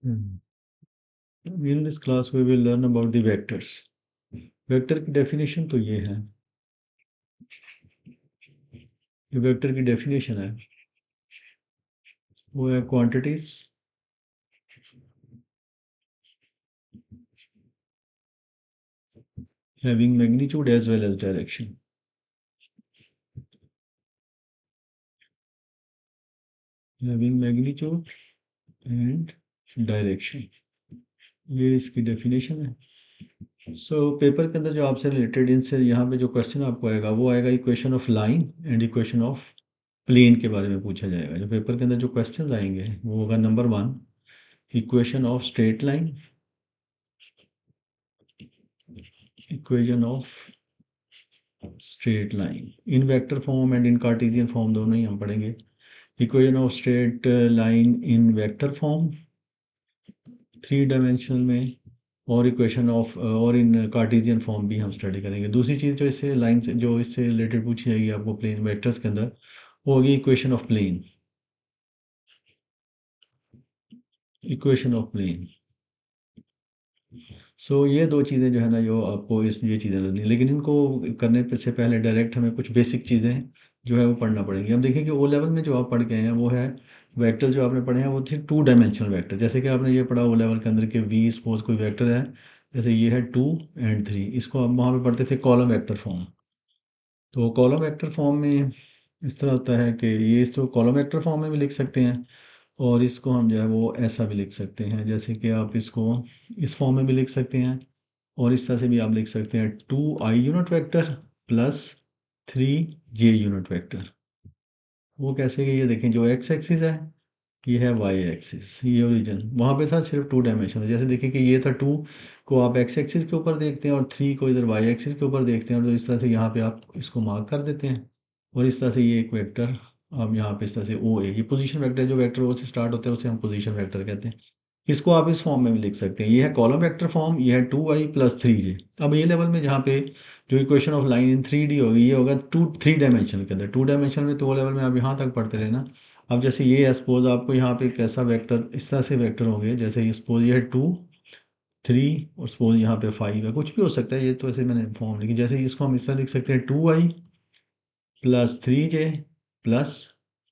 In this class we will learn about the vectors. Vector की definition तो ये है, ये वेक्टर की डेफिनेशन है, वो है quantities having magnitude as well as direction. Having magnitude and direction, ये इसकी डेफिनेशन है। पेपर के अंदर जो आपसे रिलेटेड इनसे यहाँ पे जो क्वेश्चन आपको आएगा वो आएगा equation of line and equation of plane के बारे में पूछा जाएगा। जो पेपर के अंदर जो क्वेश्चन आएंगे वो होगा number 1 equation of straight line, equation of straight line in vector form and in Cartesian form, दोनों ही हम पढ़ेंगे। Equation of straight line in vector form 3 dimensional में, और इक्वेशन ऑफ और इन कार्टेशियन फॉर्म भी हम स्टडी करेंगे। दूसरी चीज़ जो इससे लाइन से जो इससे रिलेटेड पूछी जाएगी आपको प्लेन वेक्टर्स के अंदर, वो होगी equation of plane, equation of plane. ये दो चीज़ें जो है ना जो आपको ये चीज़ें लर्नी, लेकिन इनको करने पे से पहले डायरेक्ट हमें कुछ बेसिक चीज़ें जो है वो पढ़ना पड़ेंगी। हम देखिए कि ओ लेवल में जो आप पढ़ के आए हैं वो है वेक्टर जो आपने पढ़े हैं वो थे 2 डायमेंशनल वेक्टर। जैसे कि आपने ये पढ़ा ओ लेवल के अंदर के वी सपोज कोई वेक्टर है, जैसे ये है 2 एंड 3, इसको हम वहाँ पे पढ़ते थे कॉलम वेक्टर फॉर्म। तो कॉलम वेक्टर फॉर्म में इस तरह होता है कि ये इसको कॉलम वेक्टर फॉर्म में भी लिख सकते हैं, और इसको हम जो है वो ऐसा भी लिख सकते हैं, जैसे कि आप इसको इस फॉर्म में भी लिख सकते हैं, और इस तरह से भी आप लिख सकते हैं 2i unit vector plus 3j unit vector. वो कैसे कि ये देखें जो एक्स एक्सिस है ये है वाई एक्सिस, ये ओरिजिन वहाँ पे था सिर्फ 2 डायमेंशन। जैसे देखिए कि ये था 2 को आप एक्स एक्सिस के ऊपर देखते हैं और 3 को इधर वाई एक्सिस के ऊपर देखते हैं, और तो इस तरह से यहाँ पे आप इसको मार्क कर देते हैं, और इस तरह से ये एक वेक्टर आप यहाँ पे इस तरह से ओ ए, ये पोजीशन वेक्टर, जो वेक्टर ओ से स्टार्ट होता है उसे हम पोजीशन वेक्टर कहते हैं। इसको आप इस फॉर्म में भी लिख सकते हैं, ये है कॉलम वेक्टर फॉर्म, ये है 2i प्लस 3j। अब ये लेवल में जहाँ पे जो equation of line in 3D होगी ये होगा 3 डायमेंशन के अंदर। 2 डायमेंशन में तो वो लेवल में आप यहाँ तक पढ़ते रहे ना। अब जैसे ये है सपोज आपको यहाँ पे कैसा वेक्टर, इस तरह से वेक्टर होंगे, जैसे ये सपोज ये है 2 3 और सपोज यहाँ पे 5 है, कुछ भी हो सकता है, ये तो ऐसे मैंने फॉर्म लिखी। जैसे इसको हम इस तरह लिख सकते हैं 2i plus 3j plus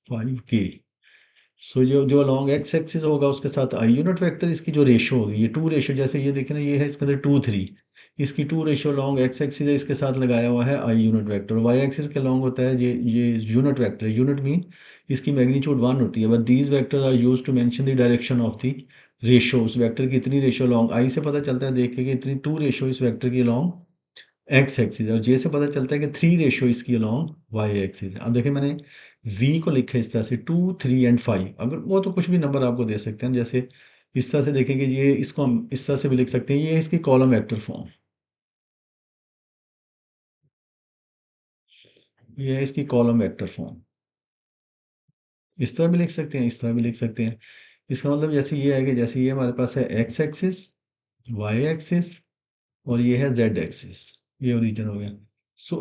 5k। जो जो लॉन्ग एक्स एक्सिस होगा उसके साथ आई यूनिट वेक्टर, इसकी जो रेशो होगी ये 2 रेशो, जैसे ये देखें ना ये है इसके अंदर 2 3, इसकी 2 रेशो लॉन्ग एक्स एक्सिस है, इसके साथ लगाया हुआ है I unit vector. Y axis के लॉन्ग होता है ये यूनिट वेक्टर, यूनिट मीन इसकी मैग्नीट्यूड 1 होती है, but these vector are use to mention the direction of the ratio. उस वेक्टर की इतनी रेशो लॉन्ग आई से पता चलता है देख के कि इतनी 2 रेशो इस वेक्टर की लॉन्ग एक्स एक्सिस है, और जे से पता चलता है कि 3 रेशो इसकी अलॉन्ग वाई एक्सिस है। अब देखिए मैंने वी को लिखा है इस तरह से 2 3 एंड 5, अगर वो तो कुछ भी नंबर आपको दे सकते हैं, जैसे इस तरह से देखेंगे ये, इसको हम इस तरह से भी लिख सकते हैं, ये है इसकी कॉलम वेक्टर फॉर्म, ये है इसकी कॉलम वेक्टर फॉर्म। इस तरह भी लिख सकते हैं, इस तरह भी लिख सकते हैं। इसका मतलब जैसे ये है कि जैसे ये हमारे पास है एक्स एक्सिस, वाई एक्सिस, और ये है जेड एक्सिस, ये ओरिजिन हो गया।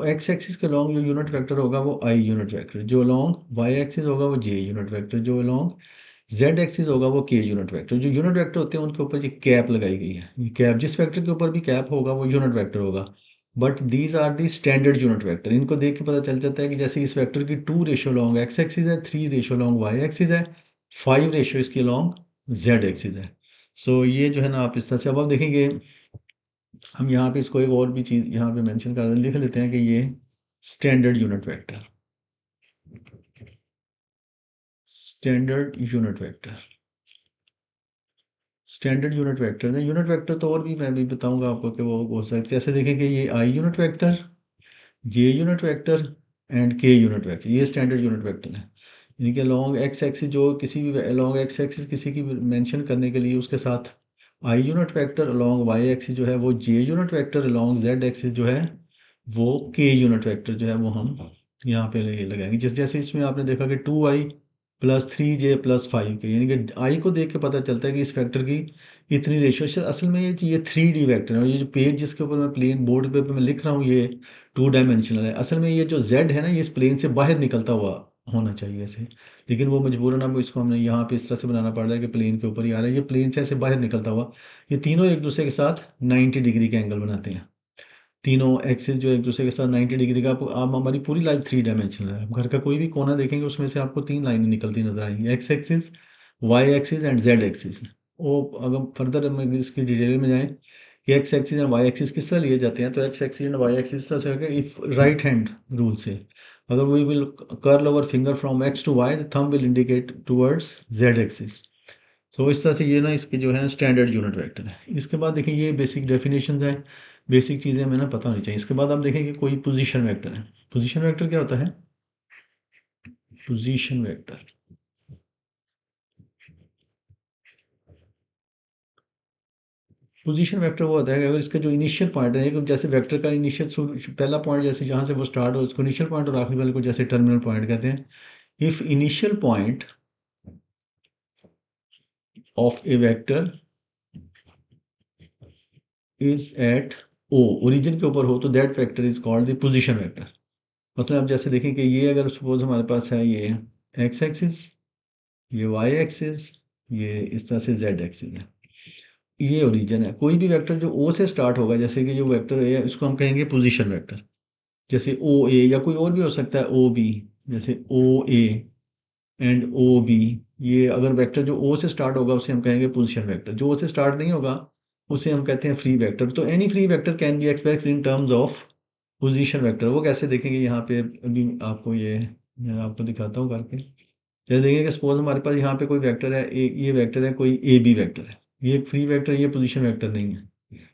एक्स एक्सिस के लॉन्ग जो यूनिट वेक्टर होगा वो आई यूनिट वेक्टर, जो लॉन्ग वाई एक्सिस होगा वो जे यूनिट वेक्टर, जो लॉन्ग जेड एक्सिस होगा वो के यूनिट वेक्टर। जो यूनिट वेक्टर होते हैं उनके ऊपर ये कैप लगाई गई है, ये कैप जिस वेक्टर के ऊपर भी कैप होगा वो यूनिट वेक्टर होगा, but these are the standard unit vector. इनको देख के पता चल जाता है कि जैसे इस वेक्टर की 2 रेशो लॉन्ग एक्स एक्सिस है, 3 रेशो लॉन्ग वाई एक्सिस है, 5 रेशो इसकी लॉन्ग जेड एक्सिस है। ये जो है ना आप इस तरह से अब आप देखेंगे, हम यहाँ पे इसको एक और भी चीज़ यहाँ पे मेंशन कर लिख लेते हैं कि ये standard unit vector, standard unit vector, standard unit vector है। यूनिट वेक्टर तो और भी मैं भी बताऊंगा आपको कि वो हो सकते हैं। ऐसे देखें कि ये आई unit vector, J unit vector and के यूनिट वेक्टर, ये स्टैंडर्ड यूनिट वेक्टर है। यानी कि लॉन्ग एक्स एक्सिस जो किसी भी लॉन्ग एक्स एक्सिस किसी की मेंशन करने के लिए उसके साथ I unit vector, long Y axis जो है वो J unit vector, long Z axis जो है वो के यूनिट वेक्टर जो है वो हम यहाँ पे लगाएंगे। जैसे जैसे इसमें आपने देखा कि 2i plus 3j plus 5k, यानी कि आई को देख के पता चलता है कि इस वेक्टर की इतनी रेशियो। असल में ये 3D वेक्टर है, और ये जो पेज जिसके ऊपर मैं प्लेन बोर्ड पे मैं लिख रहा हूँ ये 2 डायमेंशनल है। असल में ये जो z है ना ये इस प्लेन से बाहर निकलता हुआ होना चाहिए ऐसे, लेकिन वो मजबूरन अब इसको हमने यहाँ पे इस तरह से बनाना पड़ रहा है कि प्लेन के ऊपर ही आ रहा है, ये प्लेन से ऐसे बाहर निकलता हुआ, ये तीनों एक दूसरे के साथ 90 डिग्री का एंगल बनाते हैं। तीनों एक्सिस जो एक दूसरे के साथ 90 डिग्री का, आप हमारी पूरी लाइफ 3 डायमेंशनल है। आप घर का कोई भी कोना देखेंगे उसमें से आपको 3 लाइनें निकलती नजर आएंगी, X axis, Y axis and Z axis. वो अगर फर्दर हम इसकी डिटेल में जाएं कि X axis and Y axis किस तरह लिए जाते हैं, तो X axis and Y axis तरह से इफ राइट हैंड रूल से, अगर we will curl our finger from X to Y, the thumb will indicate towards Z axis. तो इस तरह से ये ना इसके जो है स्टैंडर्ड यूनिट वेक्टर है। इसके बाद देखिए ये बेसिक डेफिनेशन है, बेसिक चीज़ें हमें ना पता होनी चाहिए। इसके बाद आप देखेंगे कोई पोजीशन वेक्टर है। पोजीशन वेक्टर क्या होता है? पोजीशन वेक्टर, पोजीशन वेक्टर वो होता है कि अगर इसका जो इनिशियल पॉइंट है, जैसे वेक्टर का इनिशियल पहला पॉइंट जैसे जहाँ से वो स्टार्ट हो उसको इनिशियल पॉइंट, और आखिरी वाले को जैसे टर्मिनल पॉइंट कहते हैं। If initial point of a vector is at O, origin के ऊपर हो, तो that vector is called the position vector. मतलब आप जैसे देखें कि ये अगर सपोज हमारे पास है ये एक्स एक्सिस, ये वाई एक्सिस, ये इस तरह से जेड एक्सिस है, ये ओरिजिन है। कोई भी वेक्टर जो ओ से स्टार्ट होगा, जैसे कि जो वेक्टर है इसको हम कहेंगे पोजीशन वेक्टर, जैसे ओ ए, या कोई और भी हो सकता है ओ बी, जैसे ओ ए एंड ओ बी। ये अगर वेक्टर जो ओ से स्टार्ट होगा उसे हम कहेंगे पोजीशन वेक्टर, जो ओ से स्टार्ट नहीं होगा उसे हम कहते हैं फ्री वेक्टर। तो any free vector can be expressed in terms of position vector. वो कैसे देखेंगे यहाँ पे, अभी आपको ये मैं आपको दिखाता हूँ करके। जैसे देखिए कि सपोज हमारे पास यहाँ पे कोई वेक्टर है, एक ये वेक्टर है, कोई ए बी वेक्टर है, ये एक फ्री वेक्टर, ये पोजीशन वेक्टर नहीं है।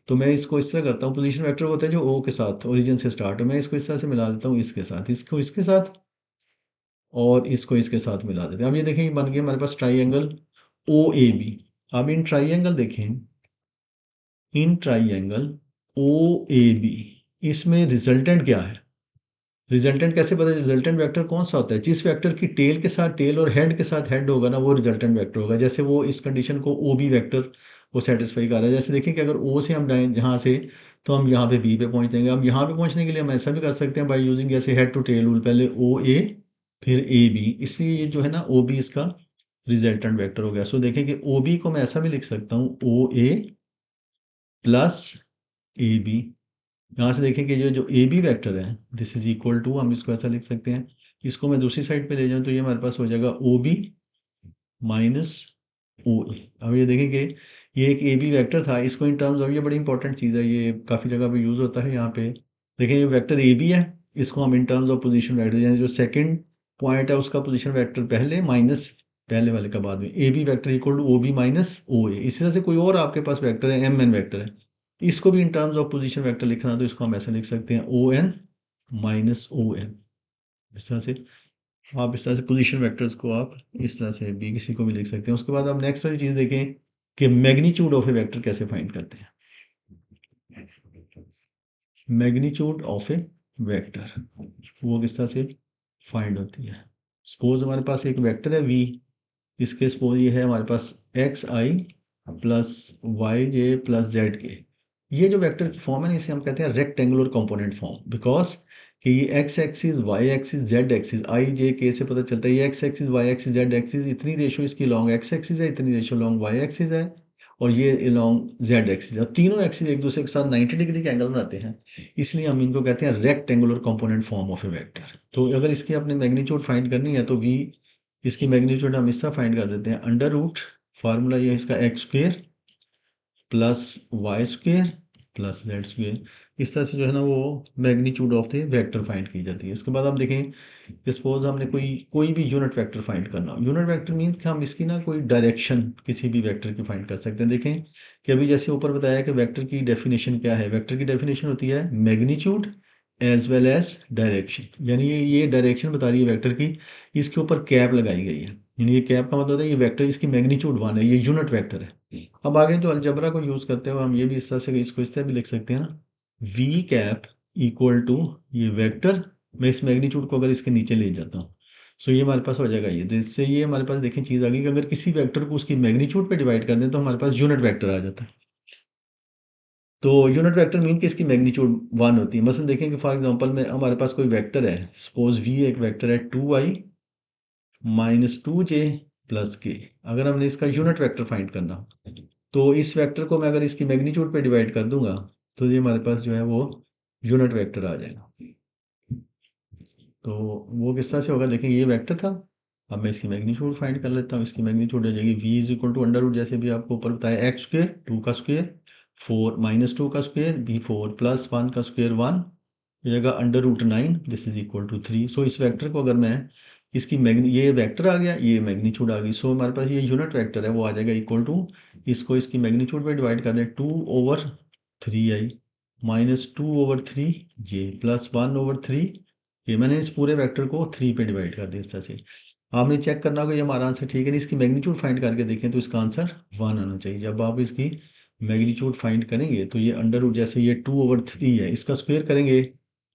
तो मैं इसको इस तरह करता हूँ, पोजीशन वेक्टर होता है जो ओ के साथ ओरिजिन से स्टार्ट है, मैं इसको इस तरह से मिला देता हूँ इसके साथ, इसको इसके साथ, और इसको इसके साथ मिला देते हैं। अब ये देखें, ये बन गया हमारे पास ट्राइएंगल ओ ए बी। अब इन ट्राइएंगल देखें, इन ट्राइएंगल ओ ए बी, इसमें रिजल्टेंट क्या है? रिजल्टेंट कैसे पता? रिजल्टेंट वेक्टर कौन सा होता है? जिस वेक्टर की टेल के साथ टेल और हेड के साथ हेड होगा ना, वो रिजल्टेंट वेक्टर होगा। जैसे वो इस कंडीशन को ओ बी वेक्टर को सेटिस्फाई कर रहा है। जैसे देखिए कि अगर ओ से हम जाएं जहाँ से, तो हम यहाँ पे बी पे पहुँच जाएंगे। अब यहाँ पे पहुँचने के लिए हम ऐसा भी कर सकते हैं बाई यूजिंग जैसे हेड टू टेल रूल, पहले ओ ए फिर ए बी, इसलिए ये जो है ना ओ बी इसका रिजल्टेंट वेक्टर हो गया। सो देखें कि ओ बी को मैं ऐसा भी लिख सकता हूँ, ओ ए प्लस ए बी। यहाँ से देखें कि जो ए बी वैक्टर है, दिस इज इक्वल टू, हम इसको ऐसा लिख सकते हैं, इसको मैं दूसरी साइड पे ले जाऊँ तो ये हमारे पास हो जाएगा ओ बी माइनस ओ ए। अब ये देखें कि ये एक ए बी वैक्टर था, इसको इन टर्म्स ऑफ, ये बड़ी इंपॉर्टेंट चीज़ है, ये काफ़ी जगह पे यूज़ होता है। यहाँ पे देखें ये वैक्टर ए बी है, इसको हम इन टर्म्स ऑफ पोजीशन वैक्टर, यानी जो सेकंड पॉइंट है उसका पोजीशन वैक्टर पहले माइनस पहले वाले का बाद में, A B vector equal to O B minus O A. इसी तरह से कोई और आपके पास वैक्टर है एम एन वैक्टर है, इसको भी in terms of position vector लिखना, तो इसको हम ऐसे लिख सकते हैं O N minus O N. इस तरह से आप इस तरह से पोजीशन वेक्टर्स को आप इस तरह से भी किसी को भी लिख सकते हैं। उसके बाद आप नेक्स्ट वाली चीज़ देखें कि मैग्नीट्यूड ऑफ ए वेक्टर कैसे फाइंड करते हैं। मैग्नीट्यूड ऑफ ए वेक्टर वो किस तरह से फाइंड होती है? सपोज हमारे पास एक वेक्टर है वी, इसके सपोज ये है हमारे पास एक्स आई प्लस वाई जे प्लस जेड के। ये जो वेक्टर की फॉर्म है ना, इसे हम कहते हैं रेक्टेंगुलर कंपोनेंट फॉर्म, बिकॉज कि ये X axis Y axis Z axis, I J K से पता चलता है ये X axis Y axis Z axis, इतनी रेशो इसकी लॉन्ग एक्स एक्सिस है, इतनी रेशो लॉन्ग वाई एक्सिस है, और ये लॉन्ग जेड एक्सिस है। तीनों एक्सिस एक दूसरे के साथ 90 डिग्री के एंगल बनाते हैं, इसलिए हम इनको कहते हैं rectangular component form of a vector. तो अगर इसकी अपने मैग्नीट्यूड फाइंड करनी है तो वी, इसकी मैग्नीट्यूड हम इस तरह फाइंड कर देते हैं, अंडर रूट, फार्मूला ये इसका X square plus Y square plus Z square. इस तरह से जो है ना वो magnitude of the vector find की जाती है। इसके बाद आप देखें, सपोज हमने कोई भी यूनिट वेक्टर फाइंड करना हो, यूनिट वेक्टर मीन कि हम इसकी ना कोई डायरेक्शन किसी भी वेक्टर की फाइंड कर सकते हैं। देखें कि अभी जैसे ऊपर बताया कि वेक्टर की डेफिनेशन क्या है, वेक्टर की डेफिनेशन होती है magnitude as well as direction, यानी ये डायरेक्शन बता रही है वेक्टर की, इसके ऊपर कैप लगाई गई है, यानी ये कैप का मतलब है ये वेक्टर, इसकी मैग्नीट्यूड 1 है, ये यूनिट वेक्टर है। अब आगे जो अलजबरा को यूज़ करते हुए हम ये भी इस तरह से इसको इस तरह भी लिख सकते हैं ना, वी कैप इक्वल टू ये वेक्टर, मैं इस मैग्नीट्यूड को अगर इसके नीचे ले जाता हूँ, सो ये हमारे पास हो जाएगा ये, तो इससे ये हमारे पास देखें चीज़ आ गई कि अगर किसी वेक्टर को उसकी मैग्नीट्यूड पे डिवाइड कर दें तो हमारे पास यूनिट वेक्टर आ जाता है। तो यूनिट वेक्टर मीन कि इसकी मैग्नीट्यूड 1 होती है। मसलन देखें कि फॉर एग्जांपल में हमारे पास कोई वेक्टर है, सपोज वी एक वेक्टर है 2i -2j प्लस k। अगर हमने इसका यूनिट वेक्टर फाइंड करना हो तो इस वेक्टर को मैं अगर इसकी मैग्नीट्यूड पे डिवाइड कर दूंगा तो ये हमारे पास जो है वो यूनिट वेक्टर आ जाएगा। तो वो किस तरह से होगा देखें, ये वेक्टर था। अब मैं इसकी मैग्नीट्यूड फाइंड कर लेता हूँ। इसकी मैग्नीट्यूड हो जाएगी v is equal to under root, जैसे भी आपको ऊपर बताया, एक्स स्क्वेयर 2 का स्क्वेयर 4 -2 का स्क्वेयर बी 4 प्लस 1 का स्क्वेयर 1 हो जाएगा under root 9, this is equal to 3। So इस वेक्टर को अगर मैं इसकी ये वेक्टर आ गया, ये मैग्नीट्यूड आ गई, सो हमारे पास ये यूनिट वेक्टर है वो आ जाएगा इक्वल टू, इसको इसकी मैग्नीट्यूड पे डिवाइड कर दें 2/3i -2/3j प्लस 1/3। ये मैंने इस पूरे वेक्टर को 3 पे डिवाइड कर दिया इस तरह से। आपने चेक करना होगा ये हमारा आंसर ठीक है नहीं। इसकी मैग्नीट्यूड फाइंड करके देखें तो इसका आंसर 1 आना चाहिए। जब आप इसकी मैग्नीट्यूड फाइंड करेंगे तो ये अंडर रूट, जैसे ये 2/3 है, इसका स्क्वायर करेंगे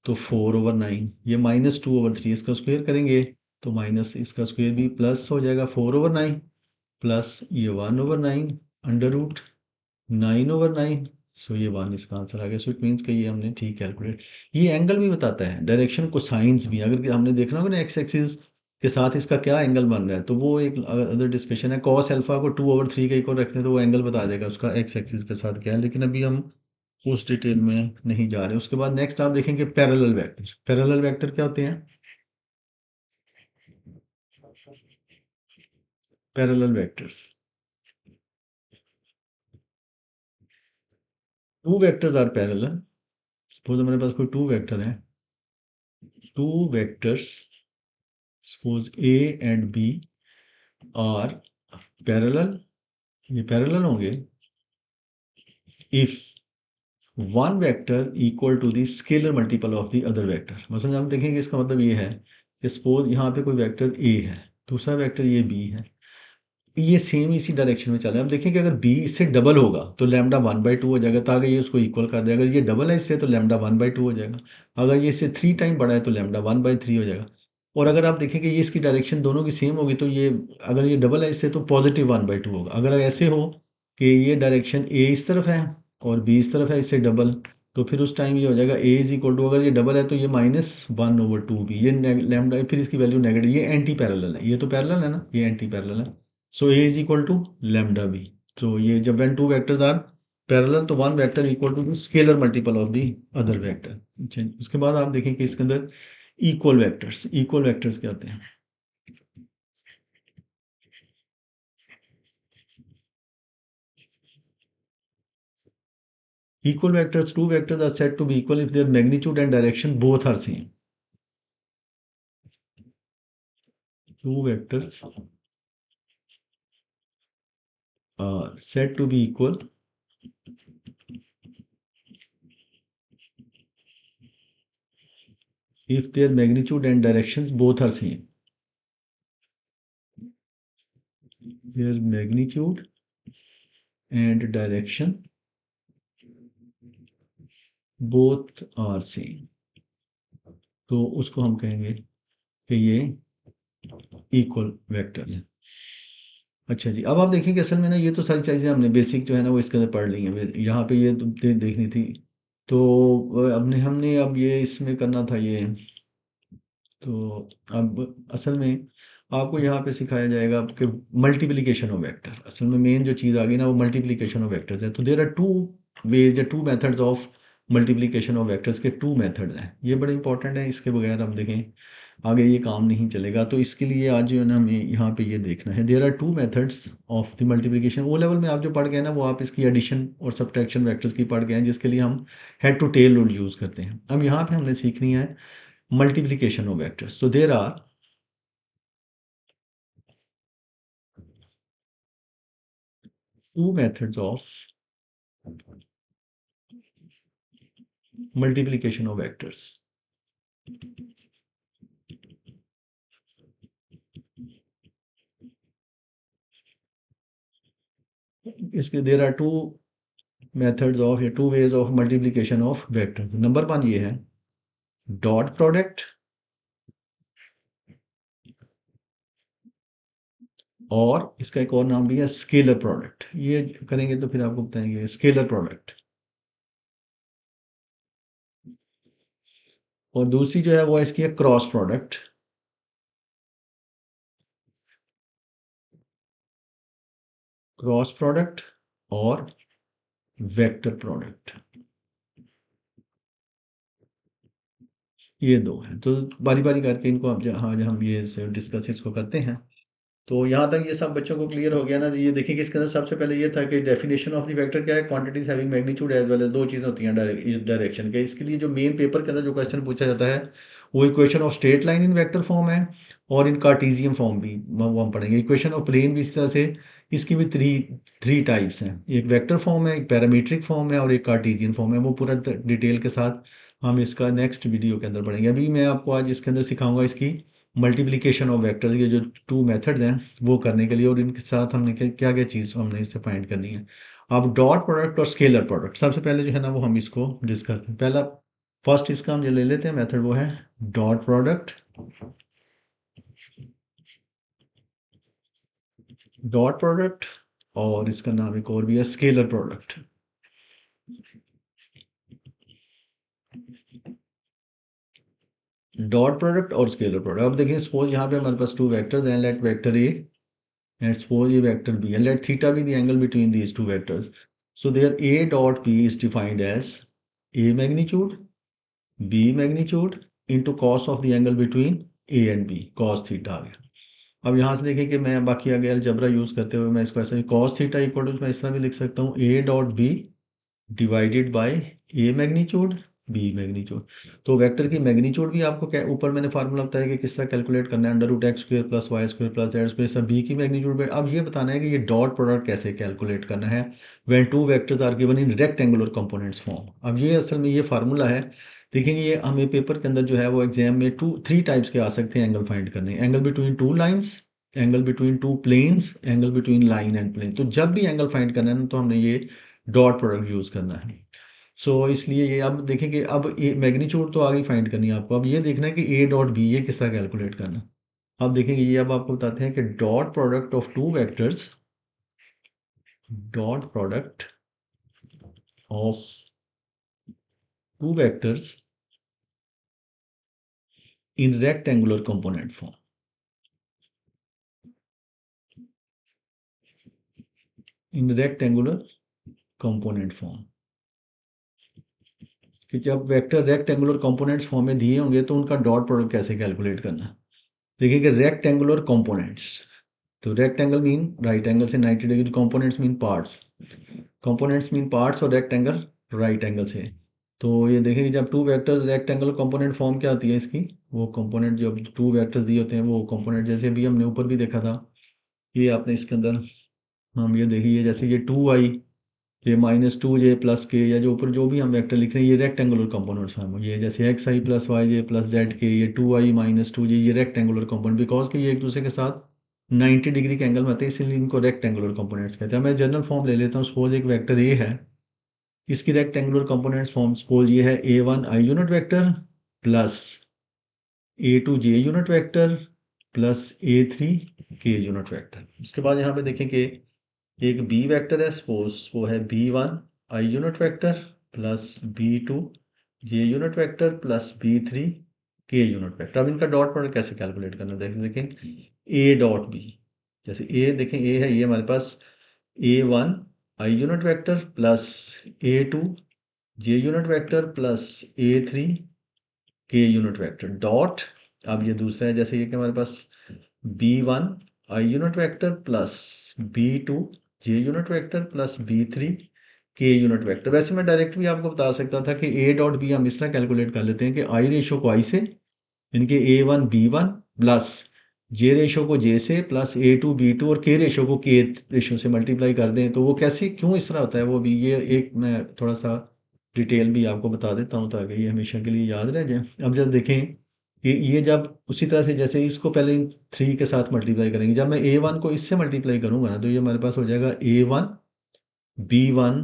तो 4/9, ये -2/3 इसका स्क्वायर करेंगे तो माइनस इसका स्क्वायर भी प्लस हो जाएगा 4/9 प्लस ये 1/9 अंडर रूट 9/9। सो ये 1 इसका आंसर आ गया। सो इट मीन्स कि ये हमने ठीक कैलकुलेट। ये एंगल भी बताता है, डायरेक्शन को साइंस भी, अगर हमने देखना होगा ना एक्स एक्सिस के साथ इसका क्या एंगल बन रहा है तो वो एक अदर डिस्कशन है। कॉस अल्फा को 2/3 का इक्वल रखते हैं तो वो एंगल बता देगा उसका एक्स एक्सिस के साथ क्या है, लेकिन अभी हम उस डिटेल में नहीं जा रहे। उसके बाद नेक्स्ट आप देखेंगे पैरेलल वेक्टर। पैरेलल वेक्टर क्या होते हैं? Parallel vectors, two vectors are parallel. Suppose हमारे पास कोई टू वेक्टर है, two vectors suppose a and b are parallel, ये पैरेलल होंगे if one vector equal to the scalar multiple of the other vector. मतलब हम देखेंगे इसका मतलब ये है कि सपोज यहाँ पे कोई वेक्टर a है, दूसरा वेक्टर ये b है, ये सेम इसी डायरेक्शन में चल रहा है। अब देखेंगे अगर b इससे डबल होगा तो लैम्डा 1/2 हो जाएगा, ताकि ये उसको इक्वल कर दे। अगर ये डबल है इससे तो लैम्डा 1/2 हो जाएगा। अगर ये इससे 3 टाइम बड़ा है तो लैम्डा 1/3 हो जाएगा। और अगर आप देखेंगे ये इसकी डायरेक्शन दोनों की सेम होगी तो ये, अगर ये डबल है इससे तो पॉजिटिव 1/2 होगा। अगर ऐसे हो कि ये डायरेक्शन a इस तरफ है और b इस तरफ है, इससे डबल, तो फिर उस टाइम ये हो जाएगा a इज इक्वल टू, अगर ये डबल है तो ये -1/2 भी, ये लैम्डा फिर इसकी वैल्यू नेगेटिव, ये एंटी पैरेलल है, ये तो पैरेलल है ना, ये एंटी पैरेलल है। So a is equal to lambda b। तो ये जब when two vectors are parallel तो one vector equal to the scalar multiple of the other vector. उसके बाद आप देखें कि इसके अंदर इक्वल वेक्टर्स, इक्वल वेक्टर्स क्या होते हैं? Equal vectors, two vectors are said to be equal if their magnitude and direction both are same. Two vectors are said to be equal if their magnitude and directions both are same. Their magnitude and direction both are same. तो उसको हम कहेंगे कि ये equal vector है। अच्छा जी, अब आप देखें कि असल में ना ये तो सारी चीज़ें हमने बेसिक जो है ना वो इसके अंदर पढ़ ली हैं। यहाँ पे ये तो देखनी थी, तो हमने हमने अब ये इसमें करना था ये। तो अब असल में आपको यहाँ पे सिखाया जाएगा कि मल्टीप्लिकेशन ऑफ वेक्टर। असल में मेन जो चीज़ आ गई ना वो मल्टीप्लिकेशन ऑफ वेक्टर्स है। तो देर आर टू वेज या to methods of multiplication of vectors के, टू मेथड्स हैं। ये बड़े इंपॉर्टेंट है, इसके बगैर हम देखें आगे ये काम नहीं चलेगा। तो इसके लिए आज जो है ना हमें यहाँ पे ये देखना है, there are two methods of the multiplication. वो लेवल में आप जो पढ़ गए ना वो आप इसकी एडिशन और सब्ट्रैक्शन वेक्टर्स की पढ़ गए हैं, जिसके लिए हम head to tail rule use करते हैं। अब यहाँ पे हमने सीखनी है multiplication of vectors. So there are two methods of multiplication of vectors. इसके there are two methods of या two ways of multiplication of vectors. Number one ये है डॉट प्रोडक्ट, और इसका एक और नाम भी है स्केलर प्रोडक्ट। ये करेंगे तो फिर आपको बताएंगे स्केलर प्रोडक्ट। और दूसरी जो है वो इसकी है क्रॉस प्रोडक्ट। क्रॉस प्रोडक्ट और वेक्टर प्रोडक्ट, ये दो हैं। तो बारी बारी करके इनको हम ये डिस्कस इसको करते हैं। तो यहाँ तक ये सब बच्चों को क्लियर हो गया ना। ये देखिए कि इसके अंदर सबसे पहले ये था कि डेफिनेशन ऑफ द वेक्टर क्या है, quantities having magnitude as well as, दो चीज़ें होती हैं डायरेक्शन के। इसके लिए जो मेन पेपर के अंदर जो क्वेश्चन पूछा जाता है वो equation of straight line in vector form है, और इन कार्टेशियन फॉर्म भी वो हम पढ़ेंगे। इक्वेशन ऑफ प्लेन भी इस तरह से, इसकी भी थ्री थ्री टाइप्स हैं, एक वेक्टर फॉर्म है, एक पैरामीट्रिक फॉर्म है और एक कार्टेशियन फॉर्म है। वो पूरा डिटेल के साथ हम इसका नेक्स्ट वीडियो के अंदर पढ़ेंगे। अभी मैं आपको आज इसके अंदर सिखाऊंगा इसकी मल्टीप्लिकेशन ऑफ वेक्टर्स, ये जो टू मेथड्स हैं वो करने के लिए, और इनके साथ हमने क्या क्या चीज़ हमने इससे फाइंड करनी है। अब डॉट प्रोडक्ट और स्केलर प्रोडक्ट, सबसे पहले जो है ना वो हम इसको डिस्कस करते हैं। पहला फर्स्ट इसका हम जो ले लेते हैं मेथड, वो है डॉट प्रोडक्ट। डॉट प्रोडक्ट, और इसका नाम एक और भी है स्केलर प्रोडक्ट। डॉट प्रोडक्ट और स्केलर प्रोडक्ट। अब देखिए सपोज यहाँ पे हमारे पास टू वेक्टर्स हैं, let vector a and suppose ये vector b, and let theta be the angle between these two vectors. So there a dot b is defined as a magnitude b magnitude into cos of the angle between a and b, cos theta आ गया। अब यहाँ से देखिए कि मैं बाकी आगे algebra use करते हुए मैं इसको ऐसे cos थीटा इक्वल टू मैं इस तरह भी लिख सकता हूँ, a dot b divided by a magnitude B magnitude. तो वेक्टर की मैग्नीट्यूड भी आपको क्या ऊपर मैंने फार्मूला बताया कि किस तरह कैलकुलेट करना है, under root x square plus y square plus z square, सब बी की मैग्नीट्यूड। अब ये बताना है कि ये डॉट प्रोडक्ट कैसे कैलकुलेट करना है when two vectors are given in rectangular components form. अब ये असल में ये फार्मूला है, देखेंगे ये हमें पेपर के अंदर जो है वो एग्जाम में थ्री टाइप्स के आ सकते हैं एंगल फाइंड करने, angle between two lines, angle between two planes, angle between line and plane. तो जब भी एंगल फाइंड करना है ना तो हमने ये डॉट प्रोडक्ट यूज करना है। इसलिए ये अब देखेंगे, अब ए मैग्नीट्यूड तो आगे फाइंड करनी है आपको। अब ये देखना है कि ए डॉट बी ये किस तरह कैलकुलेट करना। अब देखेंगे ये, अब आपको बताते हैं कि dot product of two vectors, dot product of two vectors in rectangular component form, in rectangular component form. कि जब वेक्टर रेक्टेंगुलर कंपोनेंट्स फॉर्म में दिए होंगे तो उनका डॉट प्रोडक्ट कैसे कैलकुलेट करना। देखिए कि रेक्टेंगुलर कंपोनेंट्स, तो रेक्टेंगल मीन राइट एंगल से 90 degree, components mean parts, components mean parts, और रेक्टेंगल राइट एंगल से। तो ये देखेंगे जब two vectors rectangle component form क्या होती है इसकी, वो कंपोनेंट जब टू वेक्टर्स दिए होते हैं वो कंपोनेंट, जैसे भी हमने ऊपर भी देखा था, ये आपने इसके अंदर हम ये देखिए जैसे ये 2i, ये -2j प्लस के, या जो ऊपर जो भी हम वेक्टर लिख रहे हैं ये रेक्टेंगुलर कंपोनेंट्स फॉर्म, ये जैसे xi plus yj plus Z के, ये 2i -2j, ये रेक्टेंगुलर कंपोनेंट, बिकॉज कि ये एक दूसरे के साथ 90 डिग्री के एंगल में आते हैं, इसलिए इनको रेक्टेंगुलर कंपोनेंट्स कहते हैं। मैं जनरल फॉर्म ले लेता हूँ, सपोज एक वेक्टर ए है, इसकी रेक्टेंगुलर कंपोनेंट्स फॉर्म सपोज ये है a1 i unit vector plus a2 j unit vector plus a3 k unit vector. उसके बाद यहाँ पे देखें कि एक बी वेक्टर है, सपोज वो है b1 i unit vector plus b2 j unit vector plus b3 k unit vector. अब इनका डॉट प्रोडक्ट कैसे कैलकुलेट करना है, देखें a डॉट b, जैसे a देखें a है, ये हमारे पास a1 i unit vector plus a2 j unit vector plus a3 k unit vector dot. अब ये दूसरा है, जैसे ये कि हमारे पास b1 i unit vector plus b2 j unit vector plus b3 k unit vector. वैसे मैं डायरेक्ट भी आपको बता सकता था कि a डॉट b हम इस तरह कैलकुलेट कर लेते हैं कि i रेशो को i से, इनके a1 b1 plus j ratio को j से प्लस a2 b2 और k रेशो को k रेशो से मल्टीप्लाई कर दें। तो वो कैसे क्यों इस तरह होता है वो भी, ये एक मैं थोड़ा सा डिटेल भी आपको बता देता हूँ ताकि ये हमेशा के लिए याद रह जाए। अब जब देखें ये जब उसी तरह से जैसे इसको पहले इन 3 के साथ मल्टीप्लाई करेंगे, जब मैं a1 को इससे मल्टीप्लाई करूंगा ना तो ये हमारे पास हो जाएगा a1 b1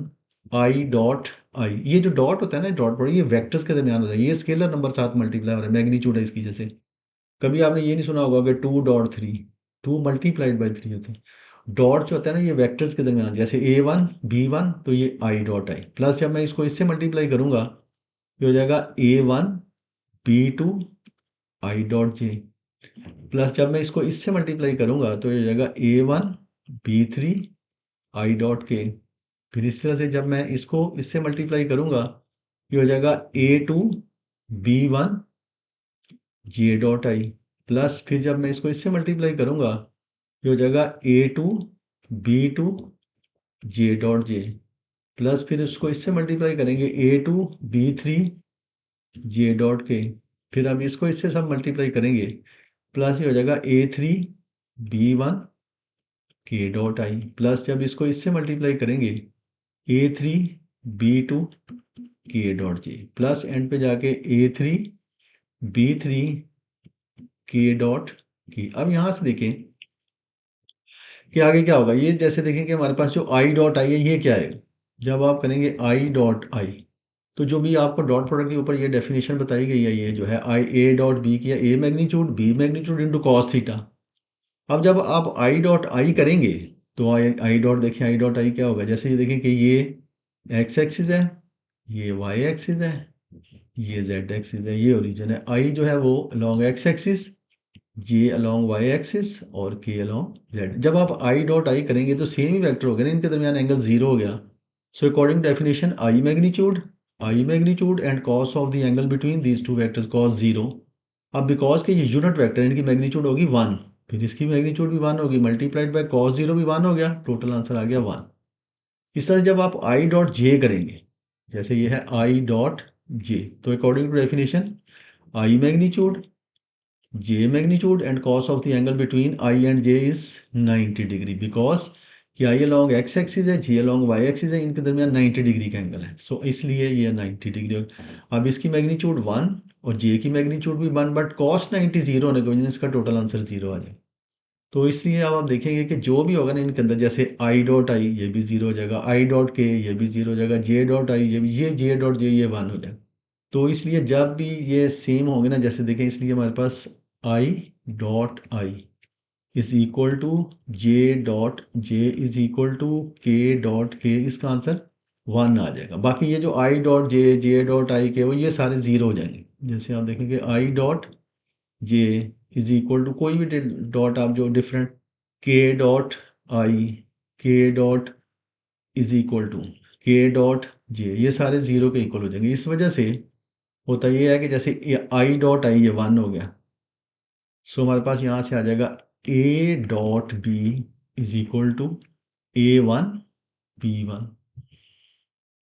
i dot i। ये जो डॉट होता है ना, डॉट प्रोडक्ट, ये वेक्टर्स के दरमियान होता है, ये स्केलर नंबर साथ मल्टीप्लाई हो रहा है, मैग्नीट्यूड है इसकी। जैसे कभी आपने ये नहीं सुना होगा कि 2.3, 2 मल्टीप्लाइड बाई 3 होता है। डॉट जो होता है ना ये वेक्टर्स के दरमियान, जैसे a1 b1 तो ये i डॉट i, प्लस जब मैं इसको इससे मल्टीप्लाई करूंगा ये हो जाएगा a1 b2 i dot j, plus जब मैं इसको इससे मल्टीप्लाई करूंगा तो ये हो जाएगा a1 b3 आई डॉट के, फिर इस तरह से जब मैं इसको इससे मल्टीप्लाई करूंगा, ये हो जाएगा A2 B1 J dot I, plus फिर जब मैं इसको इससे मल्टीप्लाई करूंगा, ये हो जाएगा A2 B2 जे डॉट जे, प्लस फिर उसको इससे मल्टीप्लाई करेंगे A2 B3 जे डॉट के, फिर अब इसको इससे सब मल्टीप्लाई करेंगे, प्लस ये हो जाएगा A3 B1 के डॉट आई, प्लस जब इसको इससे मल्टीप्लाई करेंगे A3 B2 के डॉट जे, प्लस एंड पे जाके A3 B3 के डॉट की। अब यहाँ से देखें कि आगे क्या होगा। ये जैसे देखें कि हमारे पास जो आई डॉट आई है, ये क्या है, जब आप करेंगे आई डॉट आई, तो जो भी आपको डॉट प्रोडक्ट के ऊपर ये डेफिनेशन बताई गई है, ये जो है आई ए डॉट बी किया, A magnitude B magnitude into cos theta. अब जब आप आई डॉट आई करेंगे तो आई डॉट देखिए, आई डॉट आई क्या होगा, जैसे ये देखें कि ये एक्स एक्सिस है, ये वाई एक्सिस है, ये जेड एक्सिस है, ये ओरिजिन है। आई जो है वो अलॉन्ग एक्स एक्सिस, जे अलॉन्ग वाई एक्सिस और के अलॉन्ग जेड। जब आप आई डॉट आई करेंगे तो सेम ही वेक्टर हो गया ना, इनके दरमियान एंगल जीरो हो गया। So according definition i magnitude and cos of the angle between these two vectors cos zero. अब बिकॉज के ये यूनिट वेक्टर, इनकी मैग्नीट्यूड होगी 1, फिर इसकी मैग्नीट्यूड भी 1 होगी, मल्टीप्लाइड बाय कॉस जीरो भी 1 हो गया, टोटल आंसर आ गया 1। इस तरह से जब आप आई डॉट जे करेंगे, जैसे ये है आई डॉट जे, तो according to definition i magnitude J magnitude and cos of the angle between I and J is 90 degree, because कि I along x एक्सिस है, J along y एक्सिस है, इनके दरमियान 90 डिग्री का एंगल है। सो इसलिए ये 90 डिग्री होगा। अब इसकी मैग्नीट्यूड 1 और J की मैग्नीट्यूड भी 1, बट cos 90 जीरो होने की वजह से इसका टोटल आंसर जीरो आ जाएगा। तो इसलिए अब आप देखेंगे कि जो भी होगा ना इनके अंदर, जैसे आई डॉट आई ये भी जीरो हो जाएगा, आई डॉट के ये भी जीरो हो जाएगा, जे डॉट आई ये भी, ये जे डॉट जे ये 1 हो जाएगा। तो इसलिए जब भी ये सेम होंगे ना, जैसे देखें, इसलिए हमारे पास I dot I is equal to J dot J is equal to K dot K, इसका आंसर 1 आ जाएगा। बाकी ये जो आई डॉट जे डॉट आई के, वो ये सारे जीरो हो जाएंगे। जैसे आप देखेंगे i dot J is equal to कोई भी डॉट आप जो डिफरेंट, के डॉट आई के dot is equal to K dot J, ये सारे जीरो के इक्वल हो जाएंगे। इस वजह से होता ये है कि जैसे आई डॉट आई ये 1 हो गया, सो हमारे पास यहाँ से आ जाएगा a dot B is equal to A1 B1।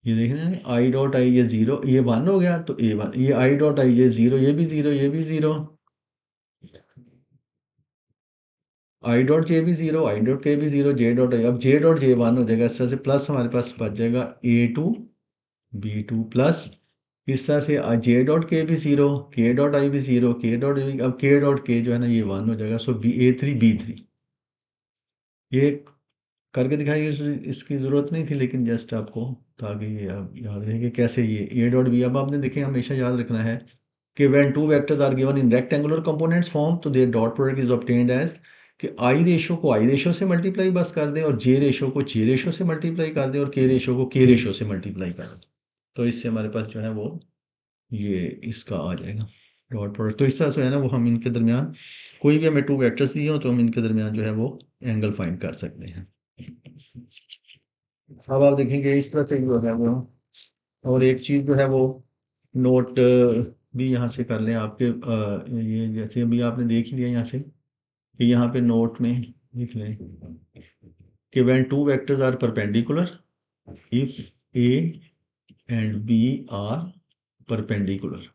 ये देख रहे हैं आई डॉट आई ये जीरो, ये 1 हो गया तो A1, ये आई डॉट आई ये जीरो, ये भी जीरो, ये भी जीरो, आई डॉट जे भी जीरो, आई डॉट के भी जीरो, जे डॉट आई, अब जे डॉट जे 1 हो जाएगा। इस तरह से प्लस हमारे पास बच जाएगा A2 B2 प्लस, इस तरह से जे डॉट के भी जीरो, के डॉट आई भी जीरो, के डॉट, अब के डॉट के जो है ना ये 1 हो जाएगा। सो A3 B3 ये करके दिखाइए, इसकी ज़रूरत नहीं थी लेकिन जस्ट आपको, ताकि ये आप याद रहे कि कैसे ये ए डॉट बी। अब आपने देखें हमेशा याद रखना है कि when two vectors are given in rectangular components form तो their dot product is obtained as, कि आई रेशो को आई रेशो से मल्टीप्लाई बस कर दें, और जे रेशो को जे रेशो से मल्टीप्लाई कर दें, और के रेशो को के रेशो से मल्टीप्लाई कर दें, तो इससे हमारे पास जो है वो ये इसका आ जाएगा डॉट प्रोडक्ट। तो इस तरह से है ना वो हम इनके दरमियान, कोई भी हमें टू वेक्टर्स दिए हो तो हम इनके दरमियान जो है वो एंगल फाइंड कर सकते हैं। अब आप देखेंगे इस तरह से जो है वो, और एक चीज़ जो है वो नोट भी यहाँ से कर लें आपके, ये जैसे अभी आपने देख ही लिया यहाँ से, कि यहाँ पे नोट में लिख लें कि when two vectors are perpendicular, if a and b are perpendicular,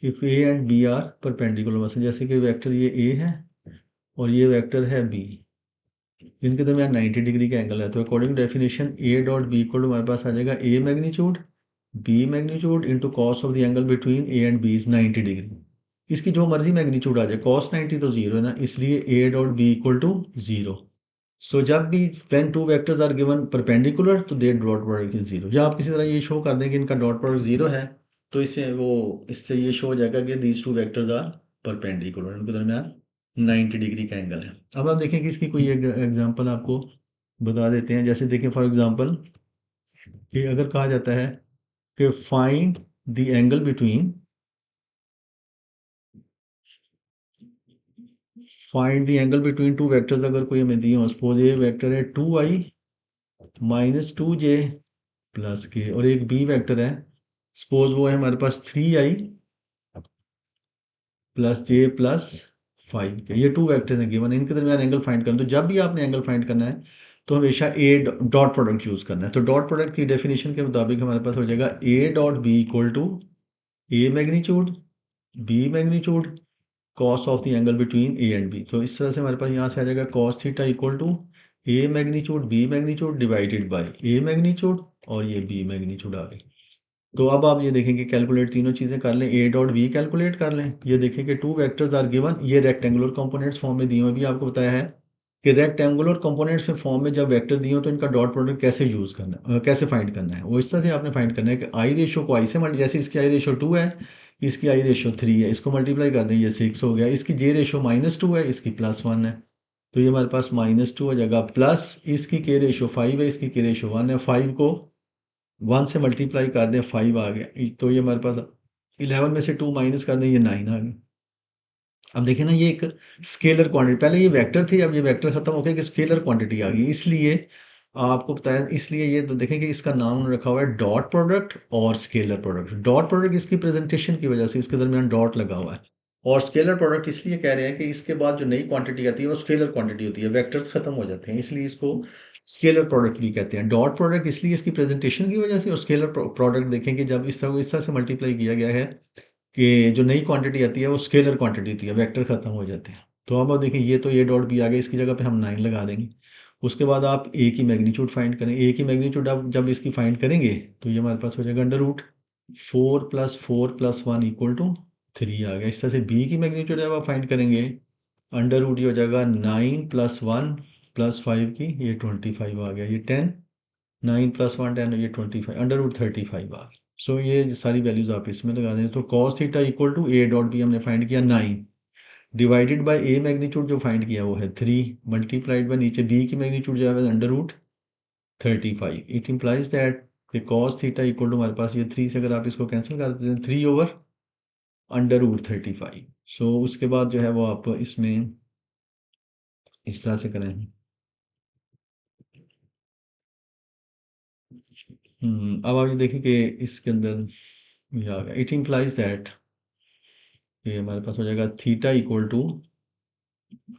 if a and b are perpendicular, मतलब जैसे कि वेक्टर ये ए है और ये वेक्टर है बी, इनके दरमियान 90 डिग्री का एंगल है। तो according definition A dot B equal to हमारे पास आ जाएगा A magnitude B magnitude into cos of the angle between A and B is 90 degree. इसकी जो मर्जी मैग्नीट्यूड आ जाए, कॉस 90 तो जीरो है ना, इसलिए A dot B equal to zero. So जब भी when two vectors are given perpendicular तो their dot product is zero. या आप किसी तरह ये शो कर दें कि इनका डॉट प्रोडक्ट जीरो है, तो इससे ये शो हो जाएगा कि these two vectors are perpendicular, इनके दरमियान 90 डिग्री का एंगल है। अब आप देखें कि इसकी कोई एक एग्जांपल आपको बता देते हैं। जैसे देखें फॉर एग्जांपल कि अगर कहा जाता है कि find the angle between find the angle between two vectors अगर कोई हमें दिए हो, सपोज ये वेक्टर है 2i माइनस 2j प्लस के, और एक बी वेक्टर है सपोज वो है हमारे पास 3i प्लस जे प्लस 5 के। ये टू वेक्टर्स हैं गिवन, इनके दरमियान एंगल फाइंड करना। तो जब भी आपने एंगल फाइंड करना है तो हमेशा ए डॉट प्रोडक्ट यूज करना है। तो डॉट प्रोडक्ट की डेफिनेशन के मुताबिक हमारे पास हो जाएगा a dot B equal to A magnitude B magnitude cos of the angle between A and b. तो इस तरह से हमारे पास यहाँ से आ जाएगा cos theta equal to A magnitude B magnitude divided by a magnitude, और ये बी मैग्नीट्यूड आ गई। तो अब आप ये देखेंगे कैलकुलेट तीनों चीज़ें कर लें, ए डॉट बी कैलकुलेट कर लें। ये देखें कि टू वेक्टर्स आर गिवन, ये रेक्टेंगुलर कंपोनेंट्स फॉर्म में दिए हुए, भी आपको बताया है कि रेक्टेंगुलर कंपोनेंट्स में फॉर्म में जब वेक्टर दिए हो तो इनका डॉट प्रोडक्ट कैसे यूज़ करना है, कैसे फाइंड करना है। वो इस तरह से आपने फाइंड करना है कि आई रेशो को आई से मल्टी, जैसे इसकी आई रेशो 2 है, इसकी आई रेशो 3 है, इसको मल्टीप्लाई कर दें, ये 6 हो गया। इसकी जे रेशो -2 है, इसकी +1 है, तो ये हमारे पास -2 हो जाएगा, प्लस इसकी के रेशो 5 है, इसकी के रेशो 1 है। 5 को 1 से मल्टीप्लाई कर दें, 5 आ गया, तो ये हमारे पास 11 में से 2 माइनस कर दें, ये 9 आ गया। अब देखिए ना, ये एक स्केलर क्वांटिटी, पहले ये वेक्टर थी, अब ये वेक्टर खत्म हो गया कि स्केलर क्वांटिटी आ गई। इसलिए आपको बताया, इसलिए ये तो देखें कि इसका नाम उन्होंने रखा हुआ है डॉट प्रोडक्ट और स्केलर प्रोडक्ट। डॉट प्रोडक्ट इसकी प्रेजेंटेशन की वजह से इसके दरमियान डॉट लगा हुआ है, और स्केलर प्रोडक्ट इसलिए कह रहे हैं कि इसके बाद जो नई क्वांटिटी आती है वो स्केलर क्वांटिटी होती है, वेक्टर्स खत्म हो जाते हैं, इसलिए इसको स्केलर प्रोडक्ट भी कहते हैं। डॉट प्रोडक्ट इसलिए इसकी प्रेजेंटेशन की वजह से, और स्केलर प्रोडक्ट देखेंगे जब इस तरह से मल्टीप्लाई किया गया है कि जो नई क्वांटिटी आती है वो स्केलर क्वांटिटी होती है, वेक्टर खत्म हो जाते हैं। तो अब आप देखिए, ये तो ए डॉट बी आ गया, इसकी जगह पे हम 9 लगा देंगे। उसके बाद आप ए की मैग्नीट्यूड फाइंड करें, ए की मैग्नीट्यूड आप जब इसकी फाइंड करेंगे तो ये हमारे पास हो जाएगा √4 + 4 + 1 इक्वल टू 3 आ गया। इस तरह से बी की मैग्नीट्यूड जब आप फाइंड करेंगे, √, ये हो जाएगा 9 + 1 + 5 की, ये 25 आ गया, ये 10, 9 + 1 10, ये 25, √35 आ गया। सो ये सारी वैल्यूज आप इसमें लगा दें। तो cos theta equal to a dot b हमने फाइंड किया 9, डिवाइडेड बाय ए मैग्नीट्यूड जो फाइंड किया वो है 3, मल्टीप्लाइड बाय नीचे बी की मैग्नीट्यूड जो है √35। इट इम्प्लाइज दैट कि cos थीटा इक्वल टू हमारे पास ये 3 से अगर आप इसको कैंसिल कर देते हैं, 3/√35। सो उसके बाद जो है वो आप इसमें इस तरह से करें। अब आप ये देखिए कि इसके अंदर ये आ गया, इट इम्प्लाइज दैट ये हमारे पास हो जाएगा theta equal to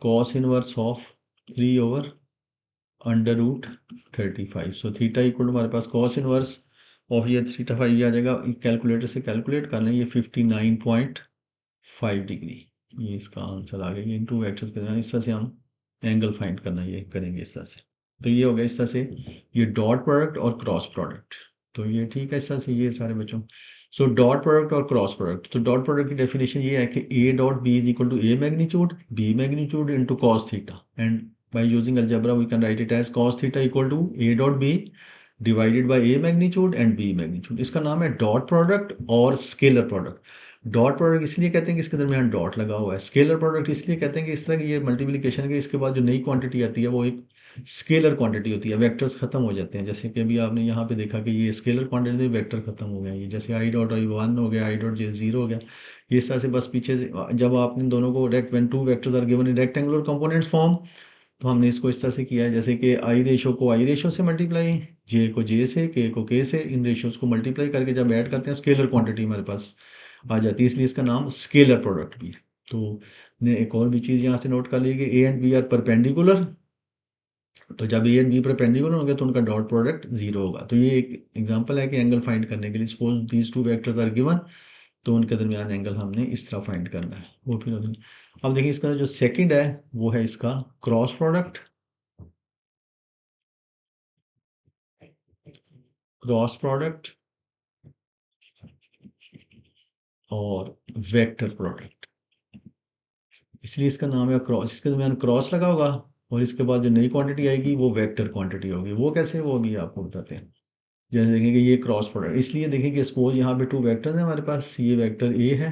cos inverse of 3/√35। So theta equal to हमारे पास cos इनवर्स ऑफ ये थीटा 5 ये आ जाएगा, कैलकुलेटर से कैलकुलेट कर लें, ये 59.5 डिग्री, ये इसका आंसर आ गया। इन टू वेक्टर्स के इस तरह से हम एंगल फाइंड करना ये करेंगे इस तरह से। तो ये हो गया इस तरह से ये डॉट प्रोडक्ट और क्रॉस प्रोडक्ट। तो ये ठीक है इस तरह से ये सारे बच्चों। सो डॉट प्रोडक्ट और क्रॉस प्रोडक्ट, तो डॉट प्रोडक्ट की डेफिनेशन ये है कि ए dot B is equal to A magnitude B magnitude into cos theta, and by using algebra we can write it as cos theta equal to a dot b divided by a magnitude and b magnitude. इसका नाम है dot product और scalar product. Dot product इसलिए कहते हैं कि इसके दरमियान डॉट लगा हुआ है, स्केलर प्रोडक्ट इसलिए कहते हैं कि इस तरह की ये मल्टीप्लिकेशन के इसके बाद जो नई क्वांटिटी आती है वो एक स्केलर क्वांटिटी होती है, वेक्टर्स खत्म हो जाते हैं। जैसे कि अभी आपने यहाँ पे देखा कि ये स्केलर क्वांटिटी वेक्टर खत्म हो गया, ये जैसे आई डॉट आई 1 हो गया, आई डॉट जे 0 हो गया। ये इस तरह से बस पीछे से जब आपने दोनों को when two vectors are given in rectangular components form, तो हमने इसको इस तरह से किया है जैसे कि आई रेशो को आई रेशो से मल्टीप्लाई, जे को जे से, के को के से, इन रेशोज को मल्टीप्लाई करके जब ऐड करते हैं स्केलर क्वांटिटी हमारे पास आ जाती है, इसलिए इसका नाम स्केलर प्रोडक्ट भी है। तो ने एक और भी चीज़ यहाँ से नोट कर लीजिए, a and b are perpendicular, तो जब ए एंड बी परपेंडिकुलर होंगे तो उनका डॉट प्रोडक्ट 0 होगा। तो ये एक एग्जांपल है कि एंगल फाइंड करने के लिए suppose these two vectors are given, तो उनके दरमियान एंगल हमने इस तरह फाइंड करना है वो फिर अब देखिए इसका जो सेकंड है वो है इसका क्रॉस प्रोडक्ट, क्रॉस प्रोडक्ट और वेक्टर प्रोडक्ट। इसलिए इसका नाम है क्रॉस, इसके दरमियान क्रॉस लगा होगा और इसके बाद जो नई क्वांटिटी आएगी वो वेक्टर क्वांटिटी होगी। वो कैसे, वो भी आपको बताते हैं। जैसे देखेंगे ये क्रॉस प्रोडक्ट, इसलिए देखेंगे सपोज यहाँ पे टू वेक्टर्स हैं हमारे पास, ये वेक्टर ए है,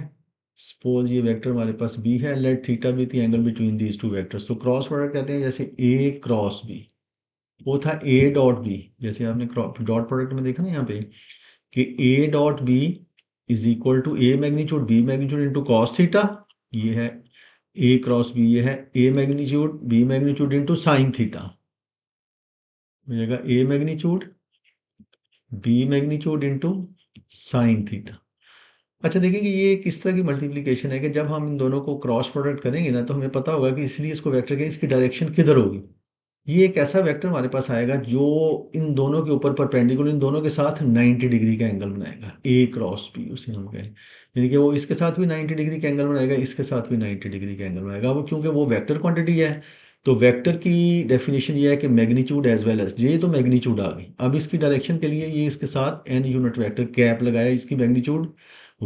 सपोज ये वेक्टर हमारे पास बी है, let theta be the angle between these two vectors. तो क्रॉस प्रोडक्ट कहते हैं जैसे ए क्रॉस बी, वो था ए डॉट बी, जैसे आपने डॉट प्रोडक्ट में देखा ना यहाँ पे कि ए dot B is equal to A magnitude B magnitude into cos theta, ये है ए क्रॉस बी ये है A magnitude B magnitude into sine theta, हो जाएगा A magnitude B magnitude into sine theta. अच्छा देखिए कि ये किस तरह की मल्टीप्लिकेशन है कि जब हम इन दोनों को क्रॉस प्रोडक्ट करेंगे ना तो हमें पता होगा कि इसलिए इसको वेक्टर के इसकी डायरेक्शन किधर होगी। ये एक ऐसा वेक्टर हमारे पास आएगा जो इन दोनों के ऊपर परपेंडिकुलर इन दोनों के साथ 90 डिग्री का एंगल बनाएगा, ए क्रॉस बी उसे हम कहें, यानी कि वो इसके साथ भी 90 डिग्री का एंगल बनाएगा, इसके साथ भी 90 डिग्री का एंगल बनाएगा। वो क्योंकि वो वेक्टर क्वांटिटी है तो वेक्टर की डेफिनेशन ये है कि मैग्नीट्यूड एज वेल एज, ये तो मैग्नीट्यूड आ गई, अब इसकी डायरेक्शन के लिए ये इसके साथ एन यूनिट वेक्टर कैप लगाया, इसकी मैग्नीट्यूड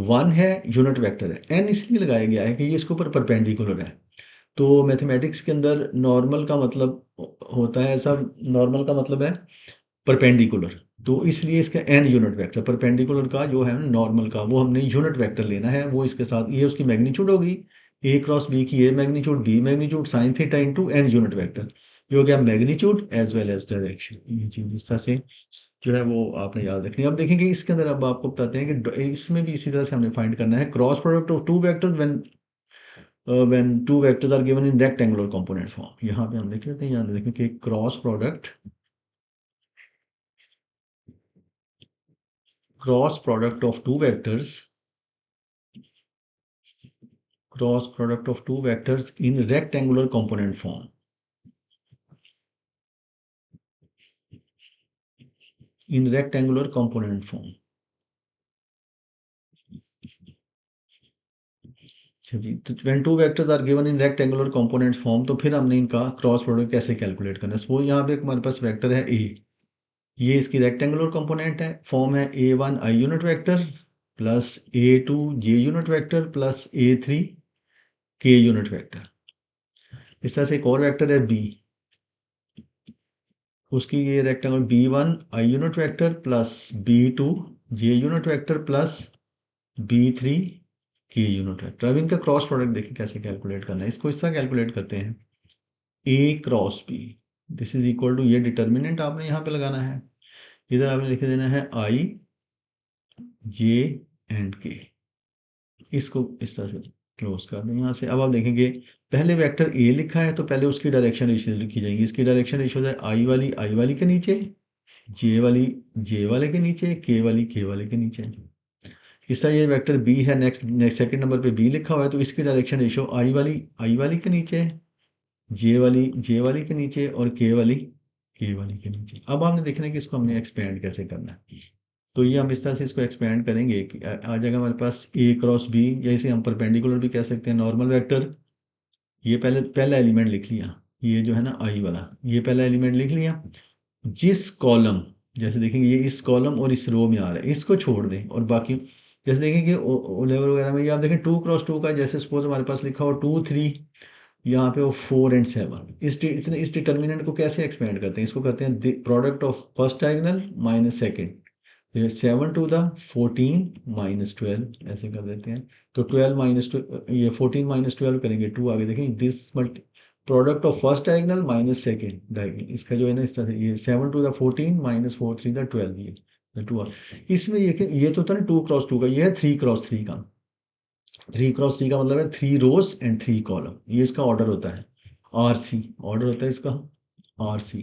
1 है, यूनिट वेक्टर है, एन इसलिए लगाया गया है कि ये इसके ऊपर परपेंडिकुलर है। तो मैथमेटिक्स के अंदर नॉर्मल का मतलब होता है ऐसा, नॉर्मल का मतलब है परपेंडिकुलर, तो इसलिए इसका एन यूनिट वेक्टर परपेंडिकुलर का जो है नॉर्मल का वो हमने यूनिट वेक्टर लेना है, वो इसके साथ ये उसकी मैग्नीट्यूड होगी, ए क्रॉस बी की A magnitude B magnitude sine theta into N unit vector, ये हो गया magnitude as well as direction. ये चीज इस तरह से जो है वो आपने याद रखनी है। अब देखेंगे इसके अंदर, अब आपको बताते हैं कि इसमें भी इसी तरह से हमने फाइंड करना है cross product of two vectors when two vectors are given in rectangular component form। यहाँ पे हम देख लेते हैं, यहाँ देखें कि cross product of two vectors in rectangular component form, in rectangular component form। अच्छा जी, तो when two vectors are given in rectangular component form तो फिर हमने इनका क्रॉस प्रोडक्ट कैसे कैलकुलेट करना है। सपोज यहाँ पे हमारे पास वेक्टर है ए, ये इसकी रेक्टेंगुलर कंपोनेंट है, फॉर्म है A one I unit vector plus A two J unit vector plus A three के यूनिट वेक्टर। इस तरह से एक और वेक्टर है बी, उसकी ये रेक्टेंगल बी वन आई unit vector plus b two जे unit vector plus b three के यूनिट वेक्टर। अब इनका क्रॉस प्रोडक्ट देखिए कैसे कैलकुलेट करना है। इसको इस तरह कैलकुलेट करते हैं, A cross B this is equal to, ये डिटर्मिनेंट आपने यहाँ पे लगाना है, इधर आपने लिख देना है आई जे एंड के, इसको इस तरह से क्लोज कर दें यहाँ से। अब आप देखेंगे पहले वेक्टर ए लिखा है तो पहले उसकी डायरेक्शन रेशियो लिखी जाएगी, इसकी डायरेक्शन रेशियो है आई वाली के नीचे, जे वाली जे वाले के नीचे, के वाले के नीचे। इस तरह ये वेक्टर बी है, नेक्स्ट नेक्स्ट सेकंड नंबर पे बी लिखा हुआ है तो इसकी डायरेक्शन रेशियो आई वाली के नीचे, जे वाली के नीचे और के वाली के नीचे। अब आपने देखना है कि इसको हमने एक्सपेंड कैसे करना है। तो ये हम इस तरह से इसको एक्सपेंड करेंगे कि आ जाएगा हमारे पास ए क्रॉस बी, या इसे हम परपेंडिकुलर भी कह सकते हैं, नॉर्मल वेक्टर। ये पहला एलिमेंट लिख लिया, ये जो है ना आई वाला, ये पहला एलिमेंट लिख लिया, जिस कॉलम, जैसे देखेंगे ये इस कॉलम और इस रो में आ रहा है, इसको छोड़ दें और बाकी जैसे देखेंगे ओ लेवल वगैरह में ये आप देखें टू क्रॉस टू का, जैसे सपोज हमारे पास लिखा हो टू थ्री, यहाँ पे वो फोर एंड सेवन, इस डिटर्मिनेंट को कैसे एक्सपेंड करते हैं, इसको कहते हैं product of first diagonal minus second, फिर 7 टू द 14 माइनस 12 ऐसे कर देते हैं। तो 12 माइनस ये 14 माइनस 12 करेंगे, टू आगे देखेंगे, this multi product of first diagonal minus second diagonal, इसका जो है ना इस तरह से, ये 7 टू द 14 माइनस 4 3 द 12, ये टू। इसमें ये तो था ना टू क्रॉस टू का, ये है थ्री क्रॉस थ्री का। थ्री क्रॉस थ्री का मतलब है three rows and three column, ये इसका ऑर्डर होता है, आर सी ऑर्डर होता है इसका, आर सी।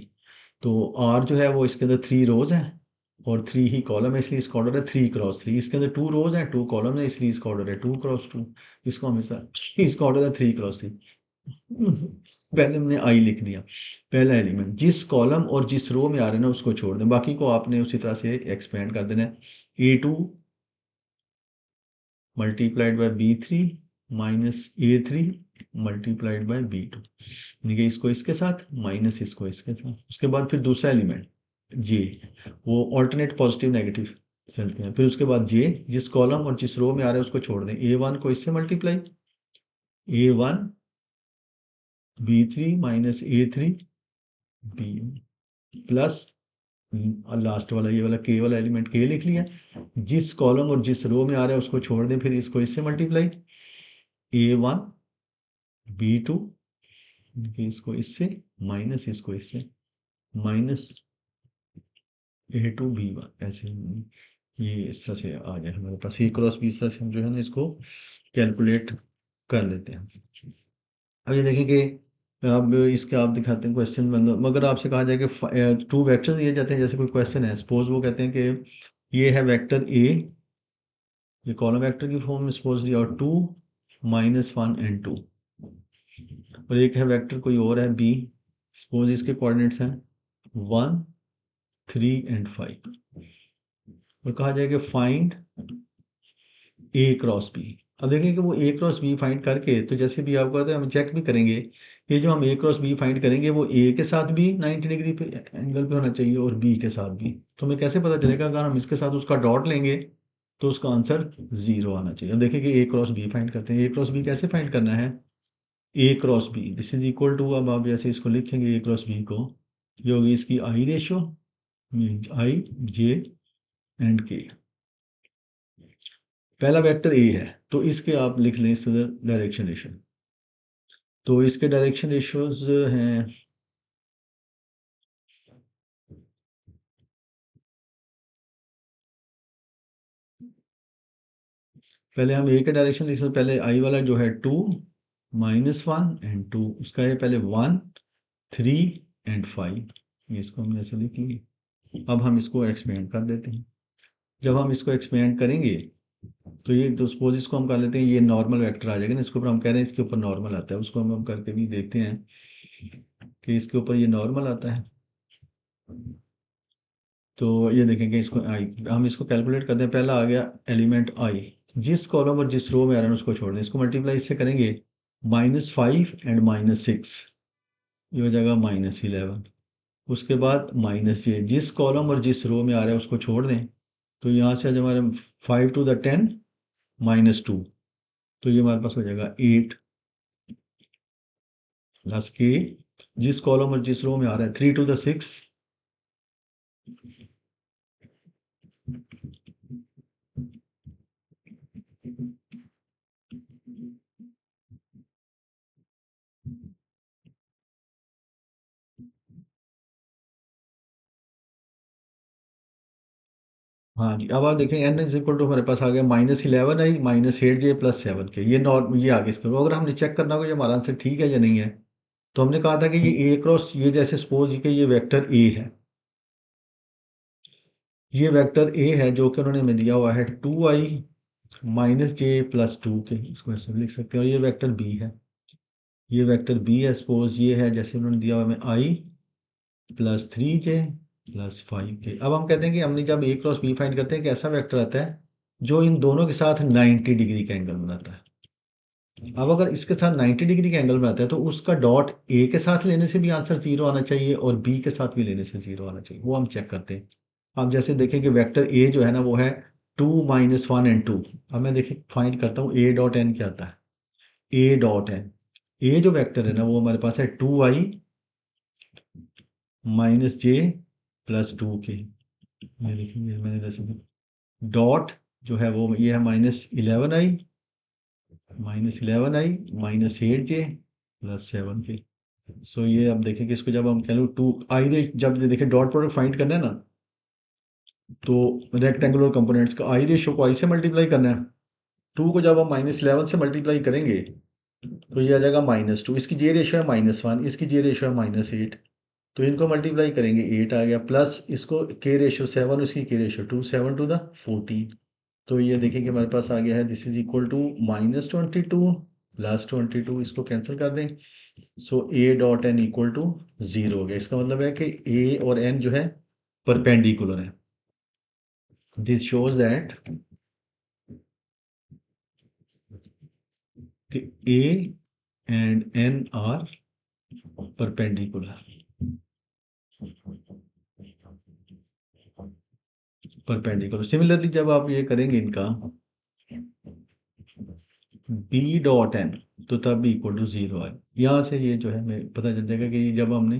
तो आर जो है वो इसके अंदर थ्री रोज है और थ्री ही कॉलम है, इसलिए इसका ऑर्डर है थ्री क्रॉस थ्री। इसके अंदर टू रोज है टू कॉलम है, इसलिए इसका ऑर्डर है टू क्रॉस टू। इसको हमेशा इसका ऑर्डर है थ्री क्रॉस थ्री। पहले हमने आई लिख दिया, पहला एलिमेंट जिस कॉलम और जिस रो में आ रहे हैं ना उसको छोड़ दें, बाकी को आपने उसी तरह से एक्सपेंड कर देना है। A two multiplied by B three minus A three multiplied by B two, यानी कि इसको इसके साथ माइनस इसको इसके साथ। उसके बाद फिर दूसरा एलिमेंट जे, वो ऑल्टरनेट पॉजिटिव नेगेटिव चलते हैं। फिर उसके बाद जे जिस कॉलम और जिस रो में आ रहा है उसको छोड़ दें, ए वन को इससे multiply, a one B three minus A three B plus last वाला ये वाला के वाला एलिमेंट के लिख लिया, जिस कॉलम और जिस रो में आ रहा है उसको छोड़ दें, फिर इसको इससे multiply, a one b two, इसको इससे माइनस इसको इससे minus a two b one, ऐसे ये इस तरह से आ जाए हमारे पास ए क्रॉस बी, इस तरह से हम जो है ना इसको कैलकुलेट कर लेते हैं। अब ये देखें कि अब इसके आप दिखाते हैं क्वेश्चन में, मगर आपसे कहा जाए कि टू वेक्टर दिए जाते हैं, जैसे कोई क्वेश्चन है, सपोज वो कहते हैं कि ये है वेक्टर ए, ये कॉलम वेक्टर की फॉर्म में सपोज लिया, और 2 -1 एंड 2, और एक है वेक्टर कोई और है बी, सपोज इसके कोऑर्डिनेट्स हैं 1 3 एंड 5, और कहा जाए कि फाइंड ए क्रॉस बी। अब देखें कि वो ए क्रॉस बी फाइंड करके, तो जैसे भी आपको आता है हम चेक भी करेंगे, ये जो हम ए क्रॉस बी फाइंड करेंगे वो ए के साथ भी 90 डिग्री पे एंगल पे होना चाहिए और बी के साथ भी। तो हमें कैसे पता चलेगा? अगर हम इसके साथ उसका डॉट लेंगे तो उसका आंसर 0 आना चाहिए। अब देखें कि ए क्रॉस बी फाइंड करते हैं। ए क्रॉस बी कैसे फाइंड करना है? A cross B this is equal to, अब आप जैसे इसको लिखेंगे ए क्रॉस बी को, ये होगी इसकी आई रेशो, आई जे एंड के। पहला वेक्टर ए है तो इसके आप लिख लें डायरेक्शन रेशो। तो इसके डायरेक्शन रेशियोज हैं, पहले हम ए के डायरेक्शन लिख सकते, पहले आई वाला जो है 2 -1 एंड 2, उसका है पहले 1 3 एंड 5, ये इसको हम ऐसे लिख लेंगे। अब हम इसको एक्सपेंड कर देते हैं। जब हम इसको एक्सपेंड करेंगे तो ये, तो सपोज इसको हम कर लेते हैं, ये नॉर्मल वेक्टर आ जाएगा ना, इसके ऊपर हम कह रहे हैं इसके ऊपर नॉर्मल आता है, उसको हम करके भी देखते हैं कि इसके ऊपर ये नॉर्मल आता है। तो ये देखेंगे इसको आई, हम इसको कैलकुलेट करते हैं। पहला आ गया एलिमेंट आई, जिस कॉलम और जिस रो में आ रहा है उसको छोड़ दें, इसको मल्टीप्लाई इससे करेंगे -5 एंड -6, ये हो जाएगा -11। उसके बाद -j, जिस कॉलम और जिस रो में आ रहा है उसको छोड़ दें, तो यहाँ से आज हमारे 5 to the 10 -2, तो ये हमारे पास हो जाएगा 8 प्लस k, जिस कॉलम और जिस रो में आ रहा है 3 to the 6, हाँ जी। अब आप देखें n इज इक्वल टू हमारे पास आ गया -11 आई -8j प्लस 7k, ये नॉर्म, ये आगे इसको अगर हमने चेक करना होगा कि हमारा आंसर ठीक है या नहीं है, तो हमने कहा था कि ये ए क्रॉस, ये जैसे सपोज कि ये वेक्टर ए है, ये वेक्टर ए है जो कि उन्होंने हमें दिया हुआ है 2i -j प्लस 2k, इसको ऐसे भी लिख सकते हैं। और ये वेक्टर बी है, ये वेक्टर बी है, सपोज ये है जैसे उन्होंने दिया हुआ हमें i +3j +5k। अब हम कहते हैं कि हमने जब ए क्रॉस बी फाइंड करते हैं कि ऐसा वेक्टर आता है जो इन दोनों के साथ 90 डिग्री का एंगल बनाता है। अब अगर इसके साथ 90 डिग्री का एंगल बनाता है तो उसका डॉट ए के साथ लेने से भी आंसर 0 आना चाहिए और बी के साथ भी लेने से 0 आना चाहिए, वो हम चेक करते हैं। अब जैसे देखें कि वेक्टर ए जो है ना वो है 2 -1 एंड 2। अब मैं देखिए फाइंड करता हूँ ए डॉट एन क्या आता है। ए डॉट एन, ए जो वेक्टर है ना वो हमारे पास है 2i -j +2k, ये देखिए मैंने जैसे डॉट जो है वो ये है -11i -8j +7k। सो ये अब देखें कि इसको जब हम कह लो टू आई रे, जब ये देखें डॉट प्रोडक्ट फाइंड करना है ना, तो रेक्टेंगुलर कंपोनेंट्स का आई रेशो को आई से मल्टीप्लाई करना है। 2 को जब हम -11 से मल्टीप्लाई करेंगे तो ये आ जाएगा -2, इसकी जे रेशो है -1, इसकी जे रेशो है -8, तो इनको मल्टीप्लाई करेंगे 8 आ गया, प्लस इसको के रेशो 7, उसकी के रेशो 2, 7 टू द 14। तो ये देखिए कि हमारे पास आ गया है दिस इज इक्वल टू -22 +22, इसको कैंसिल कर दें। So A dot N equal to 0 हो गया। इसका मतलब है कि ए और एन जो है परपेंडिकुलर है। This shows that a and n are perpendicular, perpendicular. Similarly जब आप ये करेंगे इनका बी डॉट एन, तो तब भी इक्वल टू 0 है। यहाँ से ये जो है हमें पता चल जाएगा कि जब हमने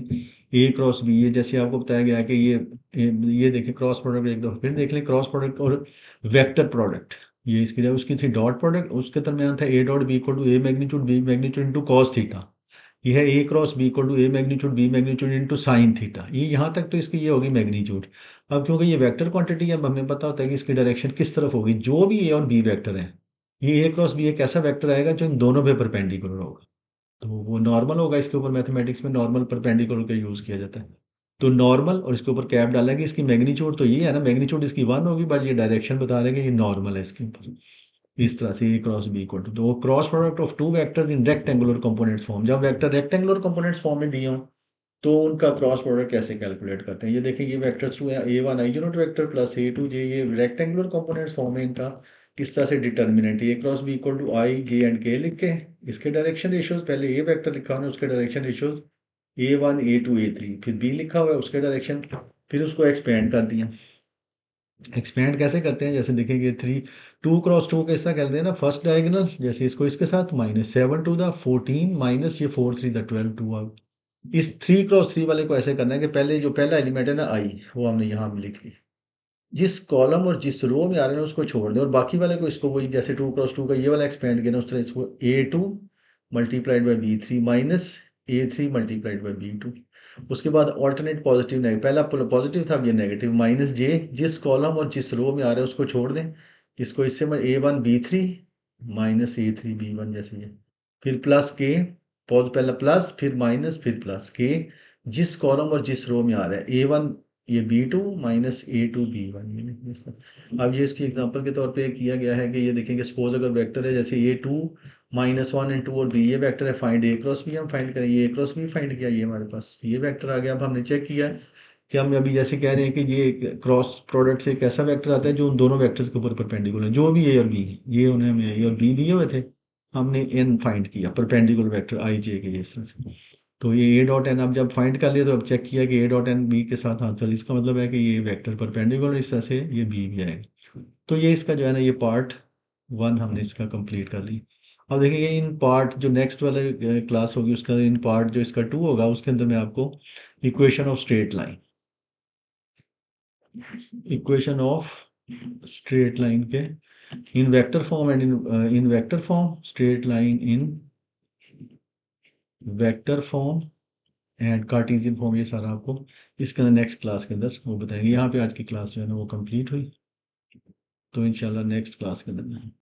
ए क्रॉस बी, ये जैसे आपको बताया गया है कि ये देखिए क्रॉस प्रोडक्ट, एक दो फिर देख लें क्रॉस प्रोडक्ट और वेक्टर प्रोडक्ट, ये इसकी जगह उसकी थी डॉट प्रोडक्ट, उसके दरमियान था A dot B equal to A magnitude B magnitude into cos theta. ये है A cross B equal to A magnitude B magnitude into sine theta. ये यहाँ तक तो इसकी ये होगी मैग्नीट्यूड। अब क्योंकि ये वेक्टर क्वांटिटी है, अब हमें पता होता है कि इसकी डायरेक्शन किस तरफ होगी, जो भी ए और बी वेक्टर है, ये ए क्रॉस बी एक ऐसा वेक्टर आएगा जो इन दोनों पे परपेंडिकुलर होगा। तो वो नॉर्मल होगा, इसके ऊपर मैथमेटिक्स में नॉर्मल परपेंडिकुलर का यूज़ किया जाता है। तो नॉर्मल और इसके ऊपर कैप डाला कि इसकी मैग्नीट्यूड तो ये है ना, मैग्नीट्यूड इसकी 1 होगी, बट ये डायरेक्शन बता रहे हैं कि ये नॉर्मल है इसके ऊपर। इस तरह से ए क्रॉस बी इक्वल टू, तो वो cross product of two vectors in rectangular components form, जब वेक्टर रेक्टेंगुलर कंपोनेंट्स फॉर्म में दिए हों तो उनका क्रॉस प्रोडक्ट कैसे कैलकुलेट करते हैं। ये देखिए, ये वेक्टर टू है, A one I unit vector plus A two J, ये रेक्टेंगुलर कंपोनेंट्स फॉर्म है इनका। किस तरह से determinant A cross B equal to I J and K लिख के, इसके डायरेक्शन रेशियोज, पहले ए वेक्टर लिखा हमने उसके direction ratios a one a two a three, फिर बी लिखा हुआ है उसके डायरेक्शन, फिर उसको एक्सपेंड कर दिया। एक्सपेंड कैसे करते हैं, जैसे देखेंगे 2 क्रॉस 2 का इस तरह करते हैं ना, फर्स्ट डायगोनल जैसे इसको इसके साथ -7 टू द 14 माइनस ये 4 3 द 12 2 आउट। इस 3 क्रॉस 3 वाले को ऐसे करना है कि पहले जो पहला एलिमेंट है ना आई, वो हमने यहाँ लिख ली, जिस कॉलम और जिस रो में आ रहे हैं उसको छोड़ दें, और बाकी वाले को इसको वही जैसे 2 क्रॉस 2 का ये वाला एक्सपेंड किया ना, उस तरह इसको A2 multiplied by B3 minus A3 multiplied by B2। उसके बाद ऑल्टरनेट पॉजिटिव नेगेटिव, पहला पॉजिटिव था, अब ये नेगेटिव, माइनस जे, जिस कॉलम और जिस रो में आ रहा है उसको छोड़ दें, इसको इससे A1 B3 minus A3 B1 जैसे ये, फिर प्लस के, पहला प्लस फिर माइनस फिर प्लस के, जिस कॉलम और जिस रो में आ रहा है A1 ये B2 माइनस A2 B1। अब ये इसकी एग्जांपल के तौर पे किया गया है कि ये देखेंगे, सपोज अगर वेक्टर है जैसे A2 -1 एंड 2 और बी, ये वेक्टर है, फाइंड ए क्रॉस बी, हम फाइंड करें, ये ए क्रॉस बी फाइंड किया, ये हमारे पास ये वेक्टर आ गया। अब हमने चेक किया कि हम अभी जैसे कह रहे हैं कि ये क्रॉस प्रोडक्ट से एक ऐसा वेक्टर आता है जो उन दोनों वेक्टर्स के ऊपर परपेंडिकुलर है, जो भी ए और बी, ये उन्हें हमें ए और बी दिए हुए थे, हमने एन फाइंड किया परपेंडिकुलर वेक्टर आई जे के, इस तरह से। तो ये ए डॉट एन अब जब फाइंड कर लिया तो अब चेक किया कि ए डॉट एन बी के साथ आंसर, इसका मतलब है कि ये वेक्टर परपेंडिकुलर, इस तरह से ये बी भी आएगा। तो ये इसका जो है ना, ये पार्ट 1 हमने इसका कंप्लीट कर ली। अब देखेंगे इन पार्ट जो नेक्स्ट वाले क्लास होगी उसका इन पार्ट जो इसका 2 होगा, उसके अंदर मैं आपको equation of straight line, equation of straight line के in vector form and in vector form, straight line in vector form and Cartesian form, ये सारा आपको इसके अंदर नेक्स्ट क्लास के अंदर वो बताएंगे। यहाँ पे आज की क्लास जो है ना वो कंप्लीट हुई, तो इंशाल्लाह नेक्स्ट क्लास के अंदर